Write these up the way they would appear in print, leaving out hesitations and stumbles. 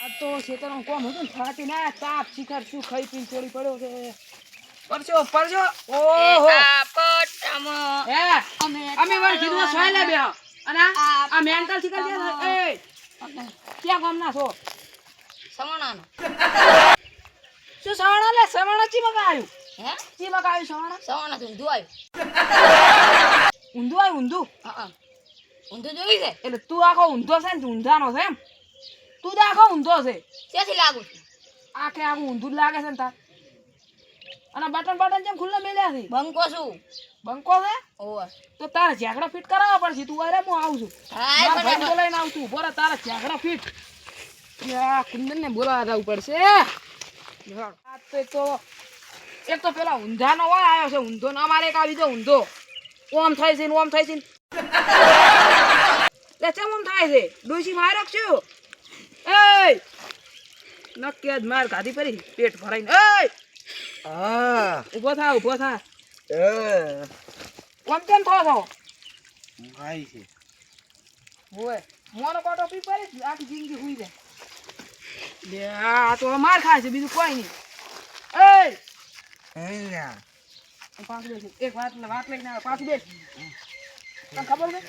આ તો ખેતરનું કોમ હતું ને થાકી ના તાપ શિખર શું ખાઈ પીને ચોરી પડ્યો છે પરજો ઓહો હે અમે વાર કીધું સોય લે બે અને આ મેન્ટલ શિખર છે એ ક્યાં ગામના છો સવણાનો શું સવાણા લે સવાણા ચી મગા આવ્યું હે ચી મગા આવ્યું સવાણા તો ઊંધું આવ્યું ઊંધું આવ્યું ઊંધું હા ઊંધું જોઈ છે એટલે તું આખો ઊંધો છે ને તું ઊંધાનો છે એમ તું તો આખો ઊંધો છે ક્યાંથી લાગુ છું આખે આખું ઊંધું જ લાગે છે ને તાર અને બટન જેમ ખુલ્લા મેલ્યા છે બંકો છું બંકો છે ઓય તો તારે ઝાકડો ફિટ કરાવવા પડશે તું અરે હું આવું છું હાય મારા ભાઈ બોલાઈને આવતું બોરા તારે ઝાકડો ફિટ યા કુંદન ને બોલાવા જવું પડશે આ તો એક તો પેલા ઊંધાનો હોય આવ્યો છે ઊંધો ને અમારે એક આવી જો ઊંધો ઓમ થાય છે ને ઓમ થાય છે લે ચમ ઓમ થાય છે ડોસી માર રાખશું એ નક્કી જ માર ગાધી પડી પેટ ભરાઈને એ હા ઉભો થા એ ઓમ કેમ થો છો ભાઈ છે ઓય મોનો કોટો પી પડી આખી જિંદગી હુઈ જાય લે આ તો માર ખાય છે બીજું કોઈ નહીં એ અહીંયા પાછું બેસ એક વાત લઈને આવે પાછું બેસ તને ખબર છે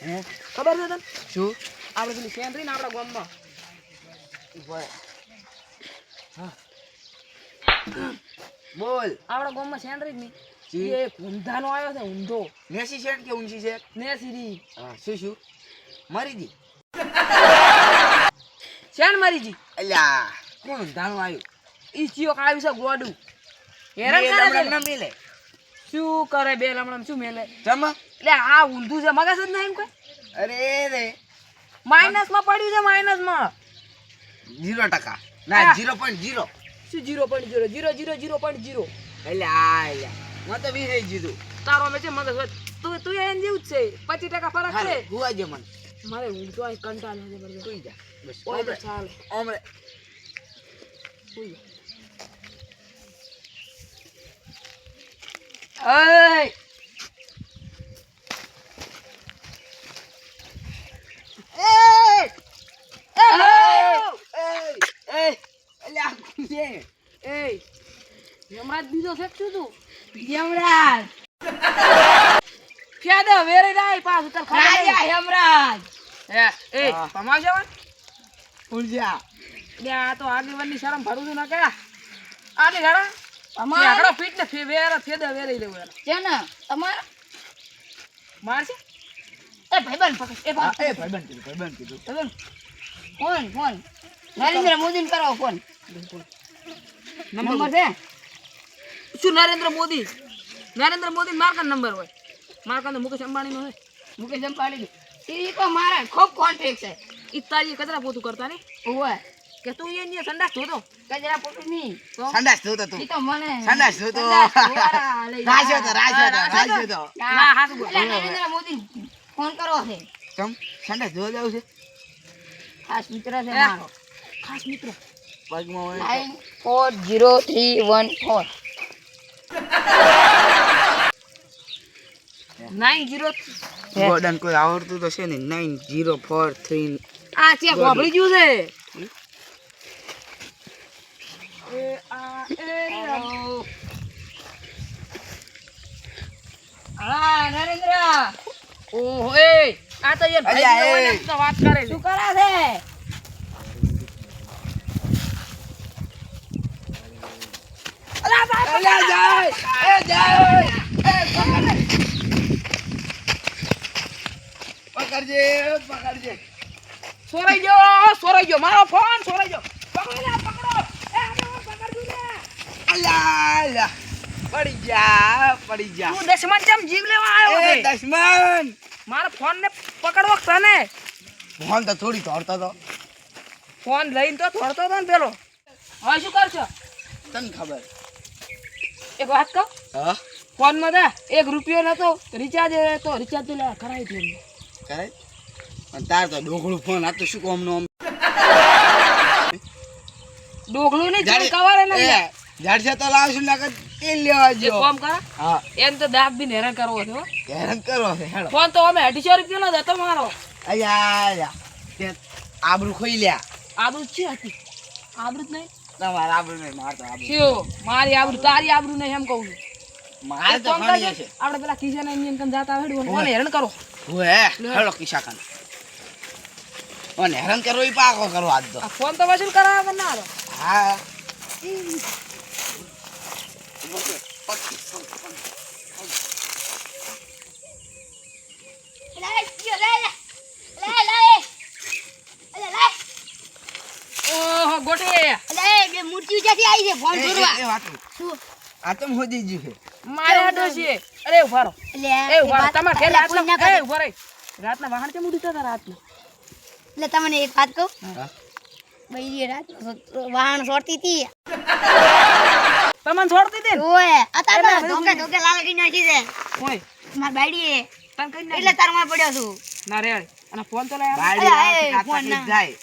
હે ખબર છે તને શું આપણે પેલી સેન્દ્રી ને આપણા ગામમાં બોલ આપણા ગામમાં સેન્દ્રી જ નહીં જી. એ ઊંધાનો આવ્યો છે ઊંધો નેસી છે કે ઊંચી છે ને સીધી હા શું મરી દી શેન મારીજી અલ્યા કોણ ધાણું આવ્યું ઈ ચિયો કાવી છે ગોડું હેરાન કરે છે ના મિલે શું કરે બે લમણમ શું મેલે જમ એટલે આ ઊંધું છે મગજ જ નહીં એમ કોઈ અરે રે માઇનસ માં પડ્યું છે માઇનસ માં 0% ના 0.0 શું 0.0 0.0 અલ્યા હું તો 20 જીધું તારો મેં છે મગજ હોય. તું એન જેવું જ છે 25% ફરક છે હુવા જે મન મારે ઊંઘ તો આ કંટાળ આવે બરાબર સુઈ જા બસ ઓય તો ચાલે ઓમરે સુઈ જા. અલ્યા કુંજે યમરાજ બીજો છે શું તું યમરાજ ફેદે વેરે રાય પાસ ઉતર રાજા યમરાજ હે એ હા. પમાવ જવાન ઉર્જા લે આ તો આગેવાનની શરમ ભરું છું ના કે આની ઘડા અમાર આગળ ફીટ ને વેરે ફેદે વેરે લેવું યાર છે ને તમાર માર છે એ ભાઈબંધ પકડ એ ભાઈબંધ કીધું ફોન નરેન્દ્ર મોદીને કરો ફોન નંબર છે શું નરેન્દ્ર મોદી મારકા નંબર હોય મારકા તો મુકેશ અંબાણી નો હોય મુકેશ અંબાણી એ તો મારા ખૂબ કોન્ટેક્ટ છે ઈ તારી કચરા પોતું કરતા ને ઓય કે તું એ ની સંડાસ ધોતો કજરા પોતું નહીં તો સંડાસ જોતો તું ઈ તો મને સંડાસ જોતો ધોવાળા લઈ જાય. રાજો તો ના હાથ બોલ એટલે નરેન્દ્ર મોદી ફોન કરો છે તમ સંડાસ જોવા જાવ છે ખાસ મિત્ર છે હે? મારો ખાસ મિત્ર પગમાં હોય 940314 90 ગોડન કોઈ આવડતું તો છે ને 9043 આ ચેક વાપરી ગયું છે એ આ એ હા નરેન્દ્ર ઓહો એ આ તો યાર ભાઈ અલ્યા, હોય ને એ. તો વાત કરે છે શું કરે છે અલ્યા જાય પકડજે સોરાઈ ગયો મારો ફોન સોરાઈ ગયો પકડો એ આને પકડજો ને અલ્યા પડી જા તું દશમન ચમ જીવ લેવા આવ્યો એ છે દશમન મારા ફોન ને પકડવો તને ફોન તો થોડી તોડતો તો ફોન લઈને તો થોડતો હતો ને પેલો હવે શું કરશો તને ખબર એક વાત કહું હા ફોન માં દે 1 રૂપિયો નતો રિચાર્જ તો લે કરાવી દે કરે અને તાર તો ડોકળું ફોન આ તો શું કોમ નો ડોગલું નહીં ચાલ કવારે ના લે. જાડશે તો લાવશું ના કર તેલ લેવા એક જો કામ કર હા એમ તો દાગ બી હેરાન કરવો છે હો. હેરાન કરો છે હેડો ફોન તો અમે 250 રૂપિયા નો હતો મારો અલ્યા તે આબરૂ ખોઈ લ્યા આબરૂ છે હતી આબરૂ જ નહીં તમારે આબરૂ નહીં, મારે તો આબરૂ. શિવ મારી આબરૂ તારી આબરૂ નહીં એમ કહું છું મારે તો ફોન ઘણી કરજે. છે. આપણે પેલા કિસાના ઇન્ડિયન કન જાતા હેડવું ઓય. અને હેરણ કરો હું હે હેલો કિસ્સા ખાન અને હેરાન કરવો ઈ પાકો કરો આજ તો. આ ફોન તો વસૂલ કરાવવા કે ના આવે હા ઓહો ગોટે ફોન જોડવા એ વાતું. શું આ તો મોદી જી છે. મારે આડો છે અરે ઉભા રહો એ ઉભા રહો તમાર ઘેર રાતના એ ઉભા રહો રાતના વાહન કેમ ઉડી જતા રાતના એટલે તમને એક વાત કહું હા. બૈરી રાત વાહન છોડતી હતી તમને છોડતી દે ઓય અત્યારે ધોકે ધોકે લાલ કરી નાખી છે ઓય માર બાઈડીએ તને કઈ ના એટલે તારમાં પડ્યો છું ના રે અને ફોન તો લઈ બાળી અરે, આવે એ તો ફોન તકલીફ ના. જાય.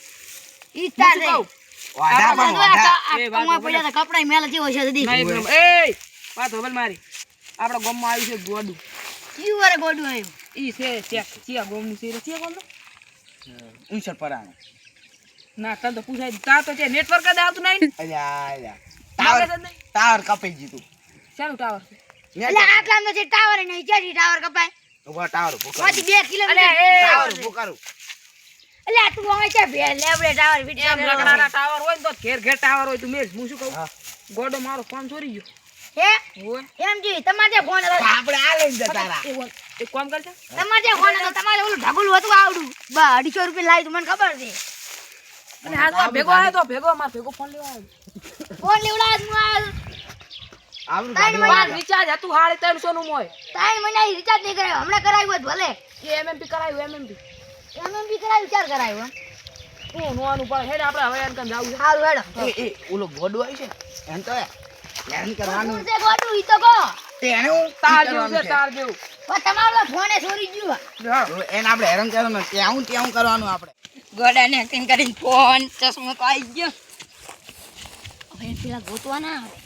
ઈ તાર રે કહું વાઢા પણ વાઢા. એ વાત કમવા પડ્યા તો કપડા મેલ જેવો છે દીદી ના એક નંબર એ વાત હોબલ મારી આપણા ગામમાં આવ્યું છે ગોડું ઈ વરે ગોડું આવ્યું ઈ છે ચેક ચિયા ગામનું છે ચિયા ગામનું ઊંચર પરાણે. ના તને તો પૂછાય તા તો છે નેટવર્ક જ આવતું નહીં અલ્યા, અલ્યા. ટાવર ટાવર જ નહીં ટાવર કપાઈ જીતું. શાનું ટાવર છે એટલે આટલામાં છે ટાવર નહીં ક્યાંથી ટાવર કપાય ઉભા ટાવર ઉભો કરું. માંથી 2 કિલોમીટર અલે, એ, ટાવર ઉભો કરું. એટલે આ તું હોય છે બે લેબડે ટાવર ફીટ એમ લકડાના ટાવર હોય ને તો ઘેર ઘેર ટાવર હોય તું મેલ હું શું કહું હા. ગોડો મારો ફોન ચોરી ગયો હે હોય એમ જી તમારે ફોન હતો આપણે આ લઈને જતા રહ્યા. એ વન- એક કામ કરશે તમારે ફોન હતો તમારે ઓલું ઢગલું હતું આવડું 250 રૂપિયા લાવી તું મને ખબર છે અને હા તો ભેગો આવ્યો તો ભેગો માર ભેગો ફોન લેવા આવ્યો ફોન લેવડા હું આ આપણું તારી ગાડી માર રિચાર્જ હતું 350 નું મોય 3 મહિના રિચાર્જ નહીં કરાયો હમણાં કરાવ્યું હોત ભલે એ એમએમપી કરાયું એમએમપી એમએમબી કરાવ્યું ચાર કરાવ્યું હું નોવાનું પણ હેડ આપણે હવે એમ કન જાવું છે સારું હેડો એ ઓલો ગોડો આવી છે એમ તો હેરાન કરવાનું. શું છે ગોડું ઈ તો કહો તેને હું તાર કરવાનું જેવું છે તાર જેવું પણ તમારો ફોને ચોરી ગયો હા. એને આપણે હેરાન કરવાનું ત્યાં કરવાનું આપણે. ગોડાને એક્ટિંગ કરીને ફોન ચશ્મો તો આવી ગયો હવે પેલા ગોતવા ના આવે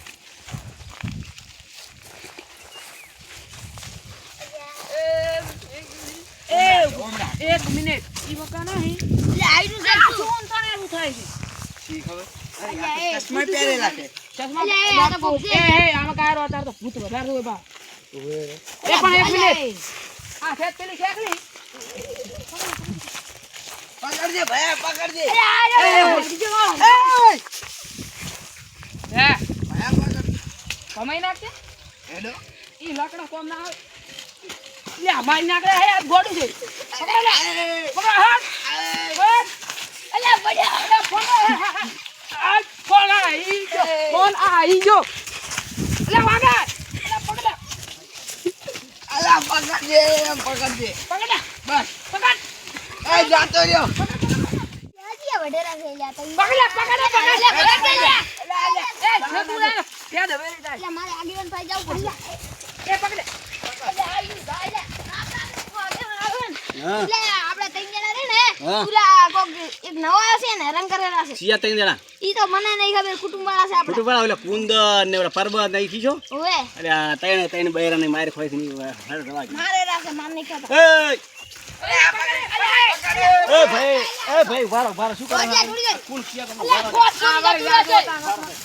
એક મિનિટ ઈ વકા નહીં એટલે આયરું છે શું? ફોન તો એવું થાય છે શી ખબર? અલ્યા, એ ચશ્મા પહેરેલા છે. ચશ્મા અલ્યા, એ આ તો બહુ છે. એ આમાં કારો અતાર તો ભૂત વધારે હોય બા એ પણ એક મિનિટ આ ખેત પેલી ખેકલી પકડજે ભાઈ પકડજે. હે ભાઈ પકડ. કમાઈ નાખશે હેડો. ઈ લાકડા કોમ ના આવે લે આ મારી નાખડે હે આ ગોડું છે પકડ લે પકડ હાથ બસ અલ્યા બડ્યા અલ્યા ફોન આ ફોન આ ઈ જો લે વાગે અલ્યા પકડ લે અલા પકડજે પકડજે. પકડ લે બસ. પકડ એ જાતો રહ્યો. ક્યાંથી આ વઢેરા છે લ્યા તમે? પકડ લે પકડ લે પકડ લે લ્યા. એ છતું લે ત્યાં દવે રે જાય લ્યા, મારે આગેવાન પાસે જવું પડશે. એ પકડ લે લ્યા, આયરું જાય લ્યા. આગેવાન. હા. લે, આપણે ત્રણ જણા રે ને, હા. પેલા કોક એક નવા છે ને રંગ કરેલા છે સિયા ત્રણ જણા ઈ તો મને નહીં ખબર કુટુંબ વાળા છે આપણે ખોટું પડે ઓલા કુંદર ને ઓલા પર્વત ને ઈ છો ઓએ અરે આ ત્રણ બૈરાને મારે ખોઈ થી હર દવા મારે રાસે માર નહીં ખાતા એ ભાઈ વારો શું કરો ઓજા છોડી દે. કોણ સિયા ગમનો અલ્યા, ખોટ છોડી દે, તું છે.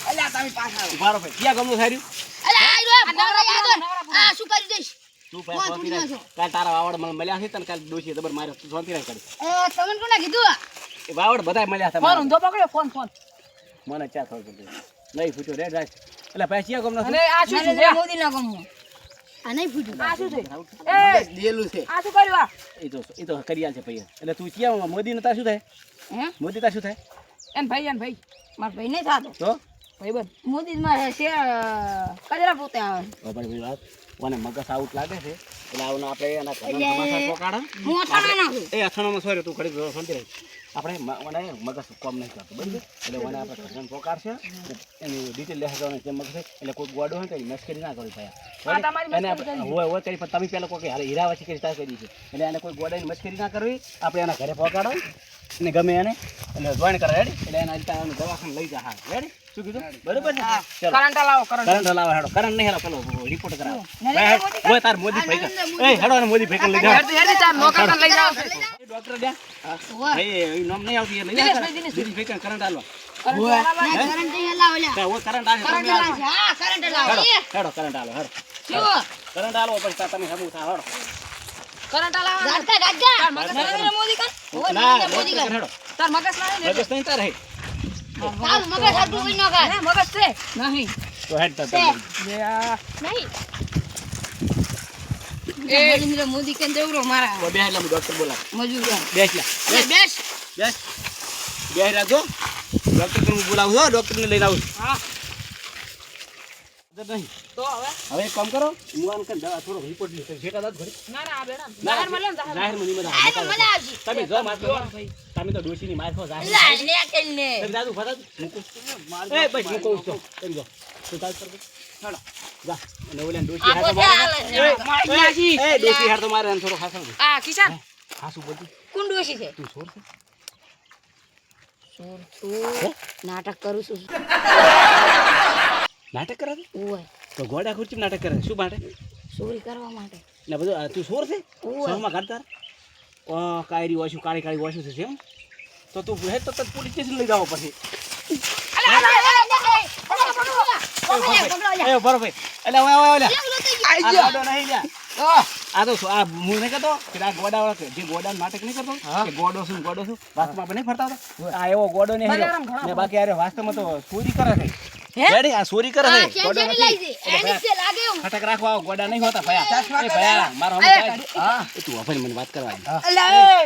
અલ્યા તમે પાછા આવો. વારો ભાઈ સિયા ગમનો થાર્યું અલ્યા, આયરો આ નવરા યાદો ને. આ શું કરી દઈશ તું કોણ ભાઈ છોડી નાખ્યો? કાલ તારા વાવડ મને મળ્યા છે તને કાલ દોશી દબર માર્યો તું શાંતિ રાખ કરી તમને કોને કીધું એ વાવડ બધાય મળ્યા હતા ફોન મારા. ઊંધો પકડ્યો ફોન ફોન મને ચા ખબર પડી નહીં ફૂટ્યો રે રાખ એટલે ભાઈ સિયા ગમનો અને આ શું છે મોદી ના ગમો આ નહીં ફૂટ્યું આ શું છે મગજ દેલું છે. આ શું કર્યું આ એ તો કરિયાલ છે ભાઈ એટલે તું સિયા મોદી ને તાર શું થાય હે મોદી તાર શું થાય એન ભાઈ માર ભાઈ નહીં થાતો તો ભાઈ બન મોદી માં છે કચરા પોતે આવે ભાઈ વાત મને મગજ આઉટ લાગે છે એટલે આવું આપણે એના એટલે- ઘરના સમાચાર પોકાડે હું અથાણા નાખું એ અથાણામાં સોરી તું ઘડી શાંતિ રહી આપણે મને મગજ કોમ નહીં કરતો બરાબર એટલે મને આપણે ઘરને પોકાડશે એની ડિટેલ લેવા જવાનું કેમ મગજ એટલે કોઈ ગોડો હોય તો એની મસ્કરી ના કરવી હા, તમારી ભાઈ એને મસ્કરી આપણે હોય કરી પણ તમે પહેલાં કોઈ હારે હીરાવાસી કરી તાર કરી છે એટલે એને કોઈ ગોડાની મસ્કરી ના કરવી આપણે એના ઘરે પોકાડો ને ગમે એને એટલે જોઈન કરે રેડી એટલે એના રીતે દવાખાને લઈ જા હા રેડી શું કીધું બરોબર ને ચલો કરંટ લાવો કરંટ કરંટ લાવો હેડો કરંટ નહીં હેડો પેલો રિપોર્ટ કરાવો ઓય તાર મોદી ભાઈ એ હેડો ને મોદી ભાઈ લઈ જાઓ હેડી ચાર નોકર લઈ જાવ ડોક્ટર દે ભાઈ એ નામ નહીં આવતી એ લઈ જા મોદી ભાઈ કરંટ હાલવા કરંટ નહીં લાવલા ઓ કરંટ આવે કરંટ લાવશે હા કરંટ લાવ હેડો કરંટ હાલો હેડો કરંટ હાલો પછી તમે હમું થા હેડો કરંટ લાવો ગાડકા ગાડકા નરેન્દ્ર મોદી કર ના હેડો તાર મગજ ના ને મગજ નહીં તાર હે તારું મગજ હાડું કોઈ ન કર મગજ છે નહીં તો હેડ તાર નહીં નરેન્દ્ર મોદી કેમ દેવરો મારા બે એટલે ડોક્ટર બોલા મજૂર બેસ લે બેસ બેસ બે રાખો ડોક્ટર ને બોલાવું છો ડોક્ટર ને લઈને આવું હા નહીં તો હવે એક કામ કરો હું આમ કર દવા થોડો રિપોર્ટ લે જેટા દાદ ઘરે ના ના બેડા જાહેર મળે ને જાહેર માં નહીં આ તો મજા આવશે તમે જો માર તમે તો ડોશી ની માર ખો જાહેર લા લે કેલ ને તમે દાદુ ફતા મૂકો એ બસ મૂકો તો તમે જો તો દાદ કર હાલો જા અને ઓલે ડોશી હાથ મારે એ ડોશી હાથ તો મારે થોડો ખાસો આ કિશન ખાસું બોલતી કોણ ડોશી છે તું છોડ છે ચોર તો નાટક કરું છું નાટક કરે છે ઓય તો ગોડા ખુરચી નાટક કરે છે શું માટે ચોરી કરવા માટે ને બધું તું છોર છે ઓય. શહેરમાં કાઢતા ઓ કાયરી વાશું કાળી કાળી વાશું છે એમ તો તું હે તો પોલીસ સ્ટેશન લઈ જાવ પછી એ બરો ભાઈ એટલે ઓય ઓય આ ગોડો નહીં લ્યા આ તો આ હું નહીં કહેતો કે આ ગોડા વાળો જે ગોડા નાટક નહીં કરતો કે ગોડો છું વાસ્તવમાં આપણે નહીં ફરતા હતા આ એવો ગોડો નહીં ને બાકી અરે વાસ્તવમાં તો ચોરી કરે છે રેડી આ ચોરી કરે છે ગોડો નથી ફટક રાખવા આવો ગોડા નહીં હોતા ભયા એ ભયા મારો હમ હા એ તું અફરી મને વાત કરવા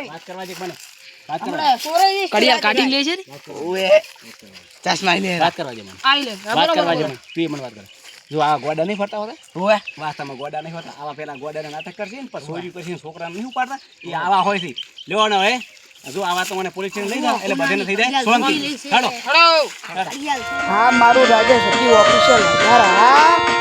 વાત કરવા દે મને વાત કરવા કડિયા કાઢી લે છે ને ઓએ ચશ્મા લે વાત કરવા દે મને આઈ લે વાત કરવા દે મને તું મને વાત કર જો આ ગોડા નહીં ફરતા હોતા ઓએ વાસ્તવમાં ગોડા નહીં હોતા આવા પેલા ગોડાને નાટક કરશે ને પણ ચોરી પછી છોકરાને નહીં ઉપાડતા એ આવા હોય છે લેવાનો હે જો આવા તો મને પોલીસ સ્ટેશન લઈ જાવ એટલે બધાને થઈ જાય સોંતી હેડો હેડો ઘડિયાળ હા મારું રાજેશ ઓફિશિયલ હા